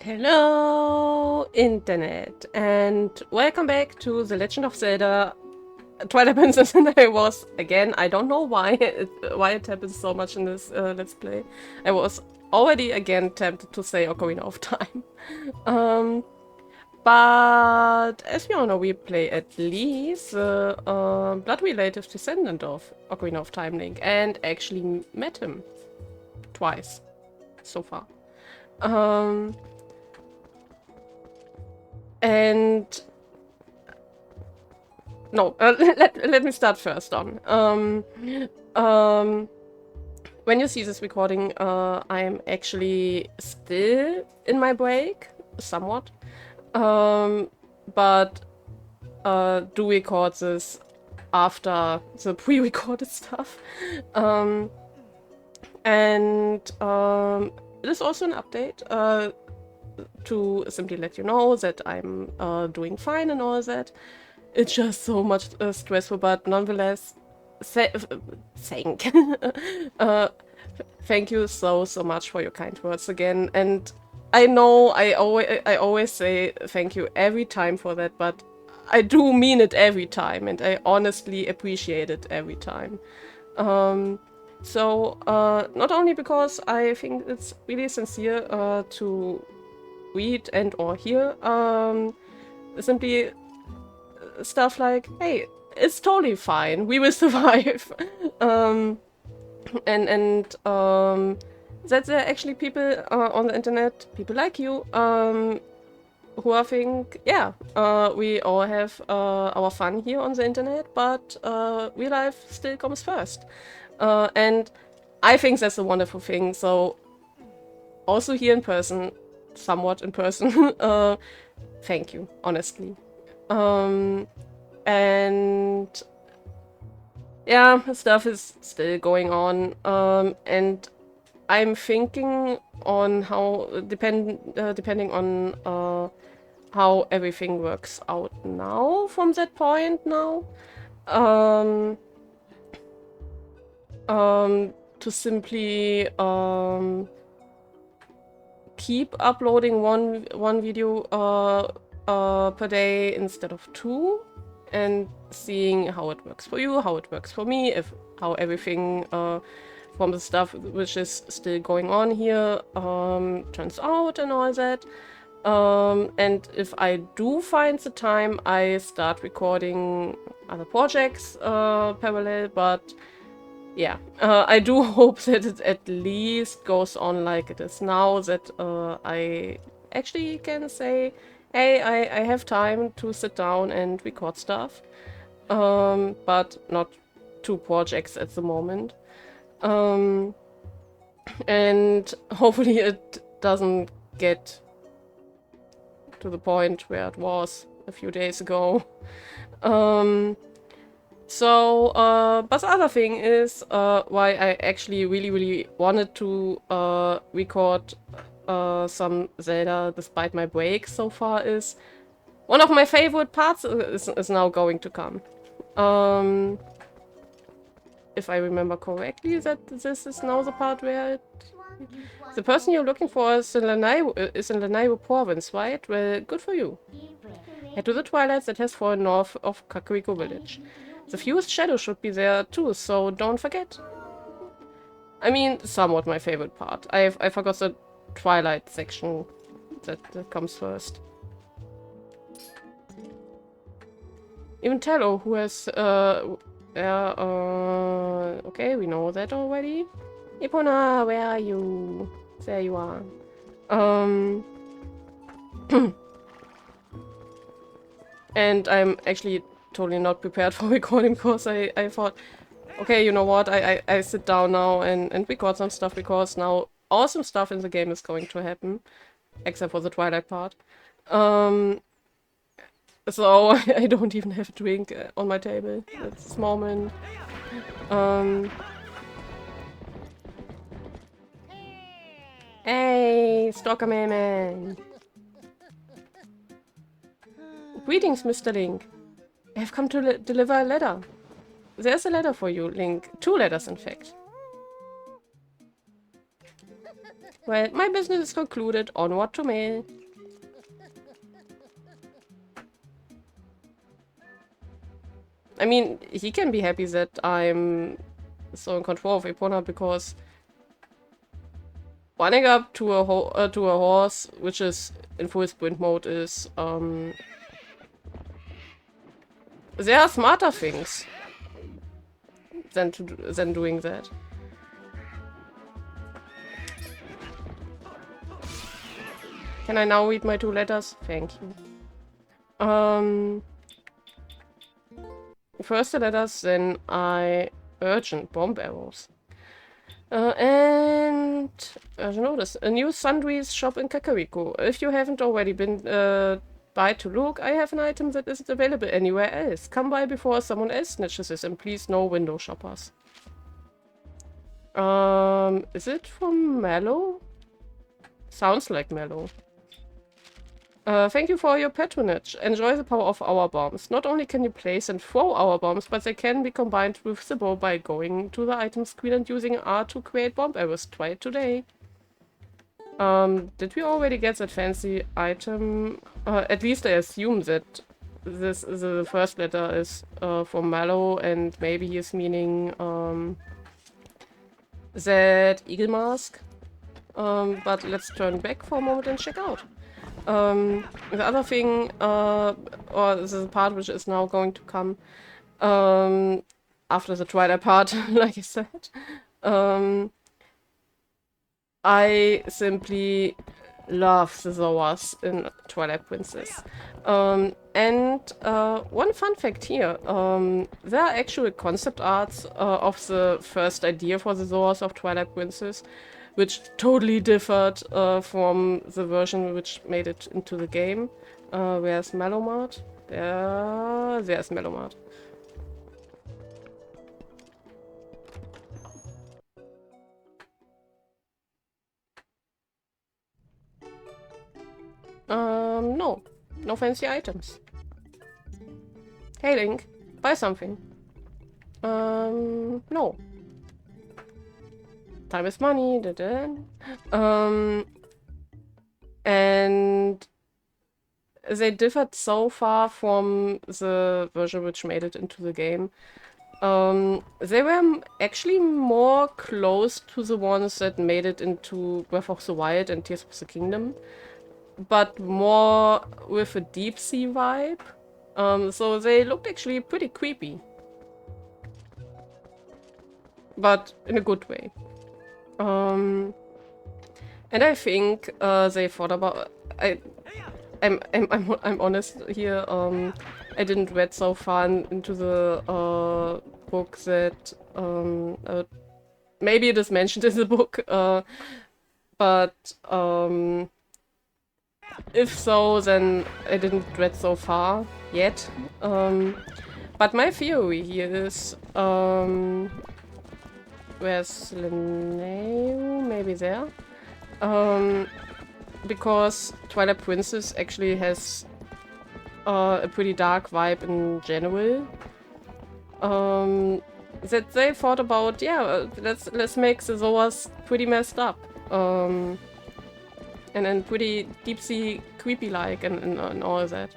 Hello, Internet, and welcome back to The Legend of Zelda Twilight Princess. And I don't know why it happens so much in this Let's Play. I was already again tempted to say Ocarina of Time. um, but as we all know, we play at least the blood relative descendant of Ocarina of Time, Link, and actually met him twice so far. And no, let me start first on. When you see this recording, I'm actually still in my break, somewhat. But do record this after the pre-recorded stuff. And it is also an update to simply let you know that I'm doing fine and all that. It's just so much stressful, but nonetheless, thank thank you so much for your kind words again. And I know I always say thank you every time for that, but I do mean it every time, and I honestly appreciate it every time. So not only because I think it's really sincere to read and or hear simply stuff like, hey, it's totally fine, we will survive. And that there are actually people on the internet, people like you, who I think, yeah, we all have our fun here on the internet, but real life still comes first. And I think that's a wonderful thing. So also here in person, somewhat in person, thank you, honestly. And yeah, stuff is still going on, and I'm thinking on how, depending on how everything works out now from that point now, to simply keep uploading one video per day instead of two, and seeing how it works for you, how it works for me, how everything from the stuff which is still going on here turns out and all that. And if I do find the time, I start recording other projects parallel, but yeah, I do hope that it at least goes on like it is now, that I actually can say, hey, I have time to sit down and record stuff, but not two projects at the moment. And hopefully it doesn't get to the point where it was a few days ago. But the other thing is why I actually really wanted to record some Zelda despite my break so far is one of my favorite parts is now going to come. If I remember correctly, that this is now the part where the person you're looking for is in Lanaiwo province, right? Well, good for you. Head to the Twilight that has fallen north of Kakariko village. The fused shadow should be there too, so don't forget. I mean, somewhat my favorite part. I forgot the Twilight section that comes first. Even Tello, who has okay, we know that already. Epona, where are you? There you are. And I'm actually totally not prepared for recording because I thought, okay, you know what, I sit down now and record some stuff, because now awesome stuff in the game is going to happen, except for the Twilight part. So I don't even have a drink on my table at this moment. Hey, Stalker Man. Greetings, Mr. Link. I have come to deliver a letter. There's a letter for you, Link. 2 letters, in fact. Well, my business is concluded. Onward to mail. I mean, he can be happy that I'm so in control of Epona because running up to a horse, which is in full sprint mode, is there are smarter things than doing that. Can I now read my 2 letters? Thank you. First the letters, then urgent bomb arrows. And urgent notice. A new sundries shop in Kakariko. If you haven't already been by to look, I have an item that isn't available anywhere else. Come by before someone else snitches this, and please no window shoppers. Is it from Mallow? Sounds like Mallow. Thank you for your patronage. Enjoy the power of our bombs. Not only can you place and throw our bombs, but they can be combined with the bow by going to the item screen and using R to create bomb arrows. Try it today. Did we already get that fancy item? At least I assume that the first letter is from Mallow, and maybe he is meaning that eagle mask. But let's turn back for a moment and check out. The other thing, or the part which is now going to come after the Twilight part, like I said, I simply love the Zoas in Twilight Princess. And one fun fact here, there are actual concept arts of the first idea for the Zoas of Twilight Princess, which totally differed from the version which made it into the game. Where's Mellowmart? There's Mellowmart. No. No fancy items. Hey Link, buy something. No. Time is money, and they differed so far from the version which made it into the game. They were actually more close to the ones that made it into Breath of the Wild and Tears of the Kingdom, but more with a deep sea vibe. So they looked actually pretty creepy, but in a good way. And I think they thought about. I'm honest here. I didn't read so far into the book that maybe it is mentioned in the book, but if so, then I didn't read so far yet. But my theory here is. Where's Linneo? Maybe there. Because Twilight Princess actually has a pretty dark vibe in general. That they thought about, yeah, let's make the Zoas pretty messed up. And then pretty deep sea creepy like and all that.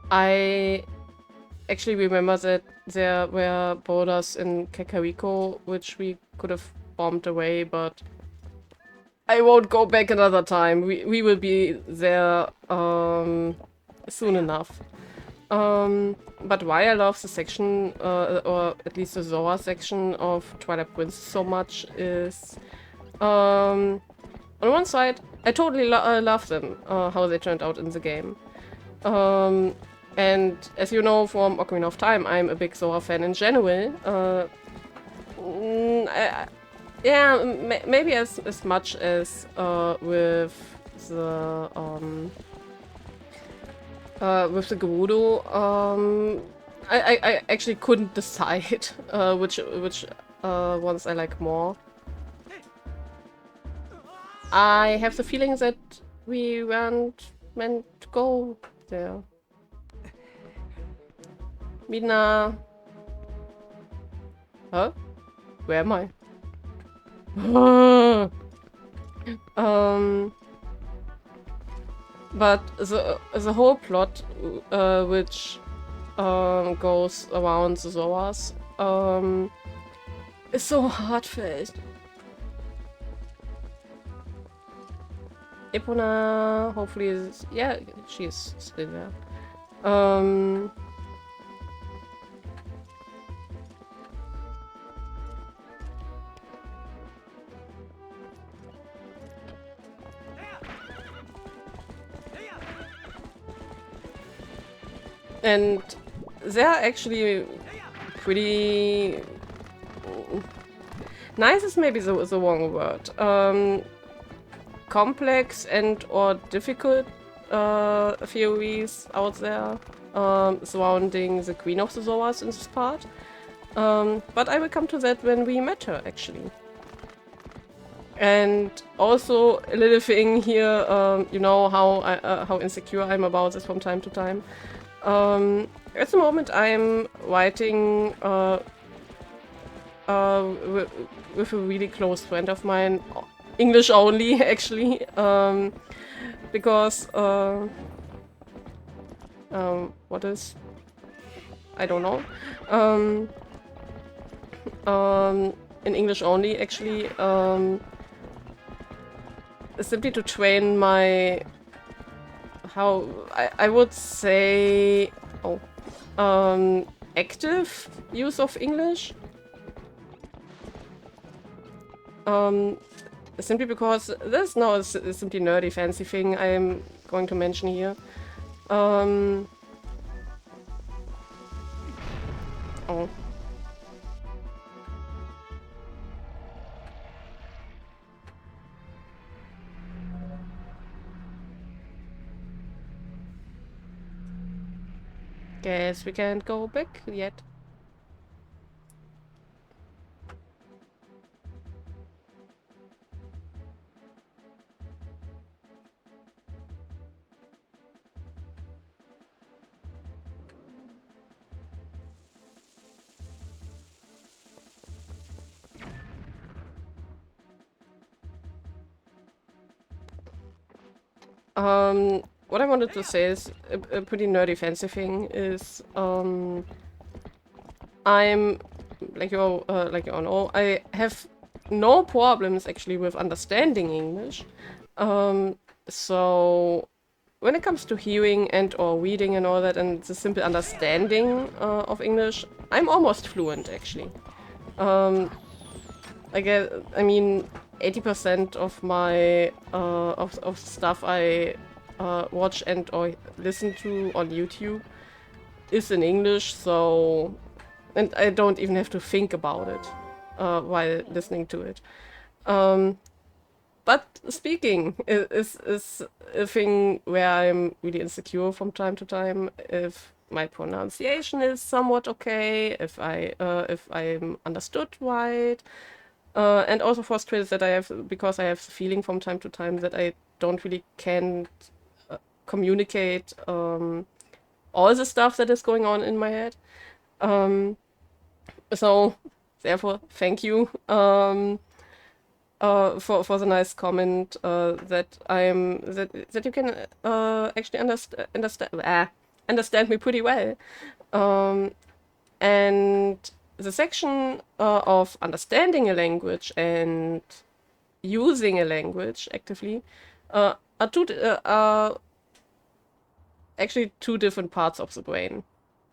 I actually remember that there were borders in Kakariko which we could have bombed away, but I won't go back another time. We will be there soon enough. But why I love the section, or at least the Zoa section of Twilight Princess so much is, on one side, I totally love them, how they turned out in the game. And as you know from Ocarina of Time, I'm a big Zoa fan in general. Yeah, maybe as much as with the With the Gerudo, I actually couldn't decide which ones I like more. I have the feeling that we weren't meant to go there. Mina. Huh? Where am I? But the whole plot, which goes around the Zoras, is so heartfelt. Epona, hopefully, is, yeah, she's still there. And they're actually pretty... Nice is maybe the wrong word. Complex and or difficult theories out there surrounding the Queen of the Zoras in this part. But I will come to that when we met her, actually. And also a little thing here, you know how insecure I'm about this from time to time. At the moment I'm writing with a really close friend of mine, English only actually, because what is? I don't know. In English only actually, simply to train my, how I would say, active use of English. Simply because there's no simply nerdy fancy thing I am going to mention here. Oh. Guess we can't go back yet. What I wanted to say is a pretty nerdy fancy thing is I'm like you all know, I have no problems actually with understanding English. So when it comes to hearing and or reading and all that and the simple understanding of English, I'm almost fluent actually. I mean 80% of my of stuff I watch and or listen to on YouTube is in English, so, and I don't even have to think about it while listening to it. But speaking is a thing where I'm really insecure from time to time. If my pronunciation is somewhat okay, if I'm understood right, and also frustrated that I have, because I have the feeling from time to time that I don't really can communicate all the stuff that is going on in my head. So therefore, thank you for the nice comment that that you can actually understand me pretty well. And the section of understanding a language and using a language actively are actually two different parts of the brain.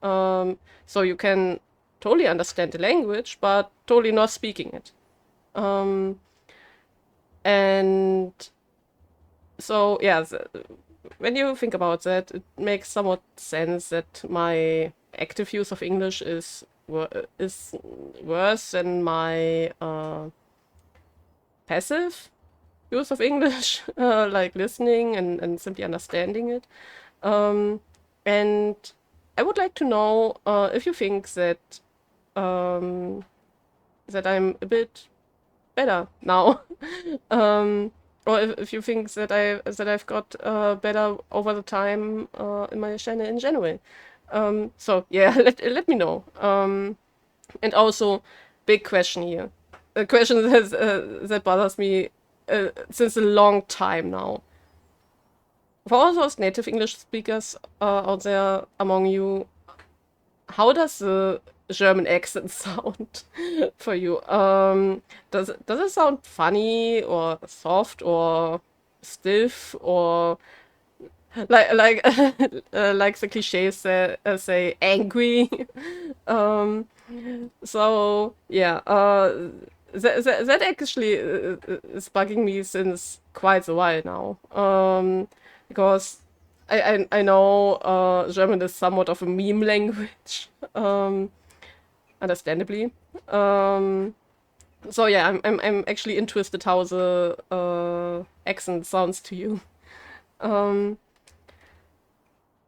So you can totally understand the language, but totally not speaking it. And so, yeah, when you think about that, it makes somewhat sense that my active use of English is worse than my passive use of English, like listening and simply understanding it. And I would like to know if you think that that I'm a bit better now, um, or if you think that I've got better over the time in my channel in general. So yeah, let me know. And also, big question here, a question that bothers me since a long time now. For all those native English speakers out there among you, how does the German accent sound for you? Does it sound funny or soft or stiff or like like the cliches say angry? um, so yeah, that actually is bugging me since quite a while now. Because I know German is somewhat of a meme language, understandably. Um, so yeah, I'm actually interested how the accent sounds to you. Um,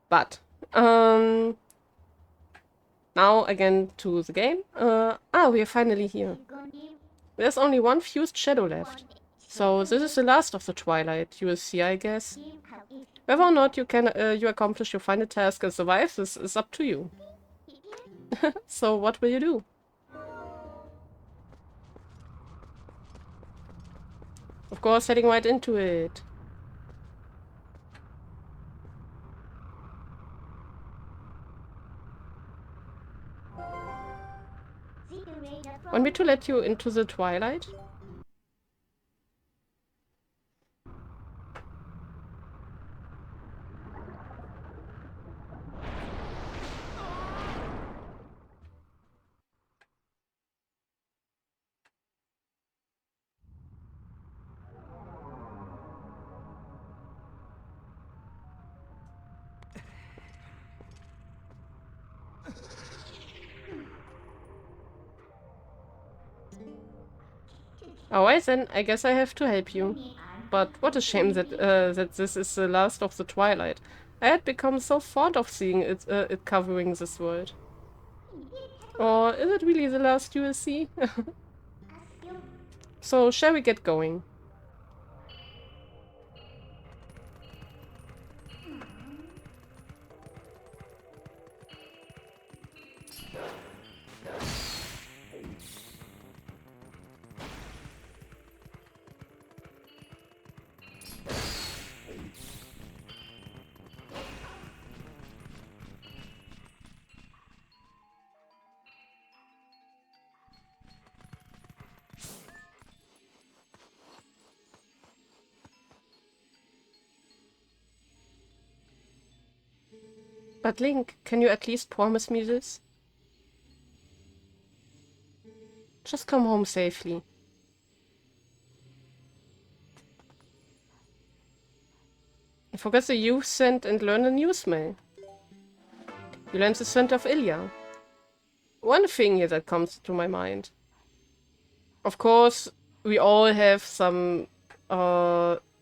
but um, now again to the game. We are finally here. There's only one fused shadow left. So this is the last of the Twilight, you will see, I guess. Whether or not you accomplish your final task and survive, this is up to you. So what will you do? Of course, heading right into it. Want me to let you into the Twilight? Alright then, I guess I have to help you. But what a shame that this is the last of the Twilight. I had become so fond of seeing it covering this world. Or is it really the last you will see? So shall we get going? But Link, can you at least promise me this? Just come home safely. Forget the youth scent and learn the new smell. You learn the scent of Ilia. One thing here that comes to my mind. Of course, we all have some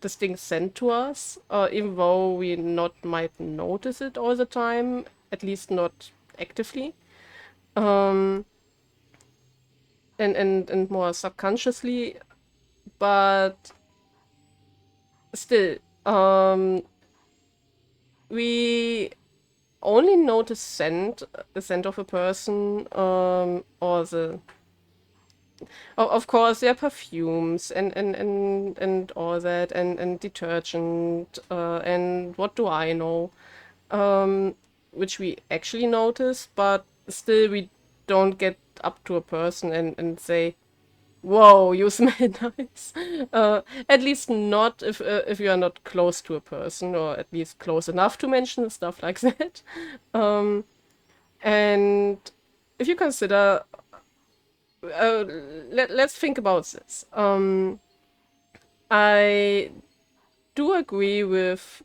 distinct scent to us, even though we not might notice it all the time, at least not actively. Um, and more subconsciously, but still, we only notice the scent of a person, or of course, there are perfumes and all that, and detergent, and what do I know, which we actually notice, but still we don't get up to a person and say, "Whoa, you smell nice." At least not if you are not close to a person, or at least close enough to mention stuff like that. And if you consider, uh, let's think about this. I do agree with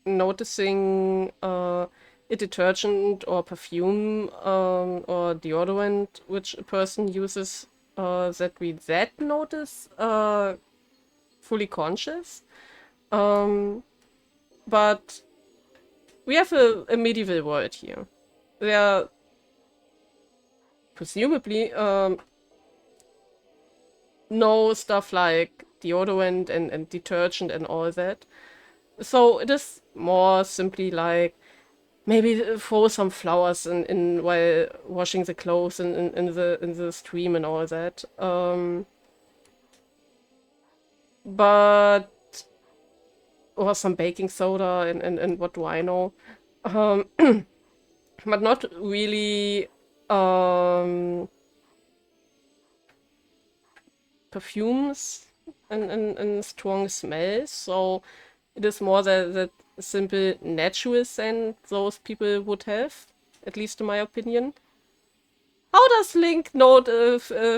noticing a detergent or perfume, or deodorant which a person uses, that we notice fully conscious. But we have a medieval world here. There are presumably no stuff like deodorant and detergent and all that. So it is more simply like maybe throw some flowers in while washing the clothes in the stream and all that. But or some baking soda and what do I know. Um, but not really perfumes and strong smells. So it is more the simple natural scent those people would have, at least in my opinion. How does Link not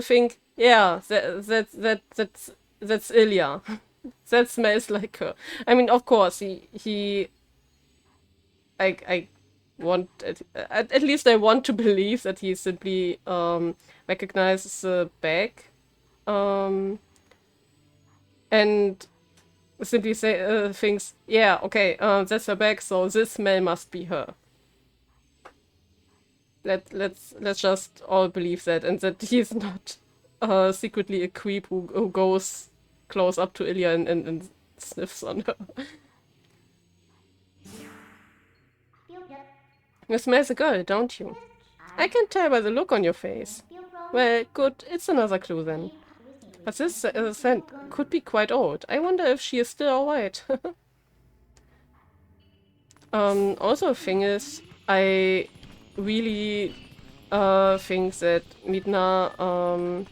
think? Yeah, that's Ilia. That smells like her. I mean, of course, I want at least I want to believe that he simply recognizes the bag, and simply thinks, yeah, okay, that's her bag, so this smell must be her. Let's just all believe that, and that he's not secretly a creep who goes close up to Ilia and sniffs on her. You smell the girl, don't you? I can tell by the look on your face. Well, good, it's another clue then. But this scent could be quite old. I wonder if she is still alright. Also, a thing is, I really think that Midna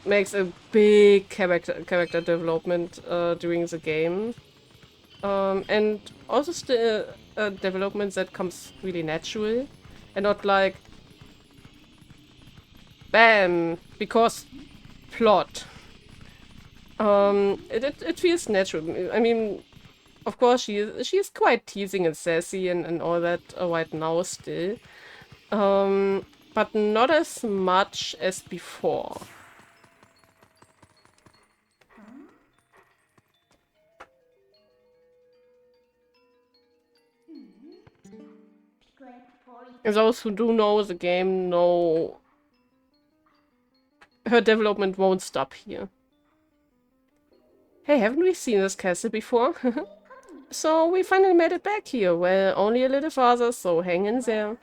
makes a big character development during the game. And also still a development that comes really natural and not like bam because plot. It feels natural. I mean, of course she is quite teasing and sassy and all that right now still, but not as much as before. And those who do know the game know her development won't stop here. Hey, haven't we seen this castle before? So we finally made it back here. Well, only a little farther, so hang in there.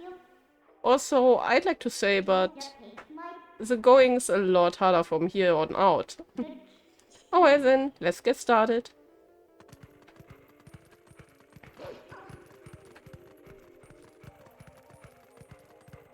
Also, I'd like to say, but the going's a lot harder from here on out. Alright then, let's get started.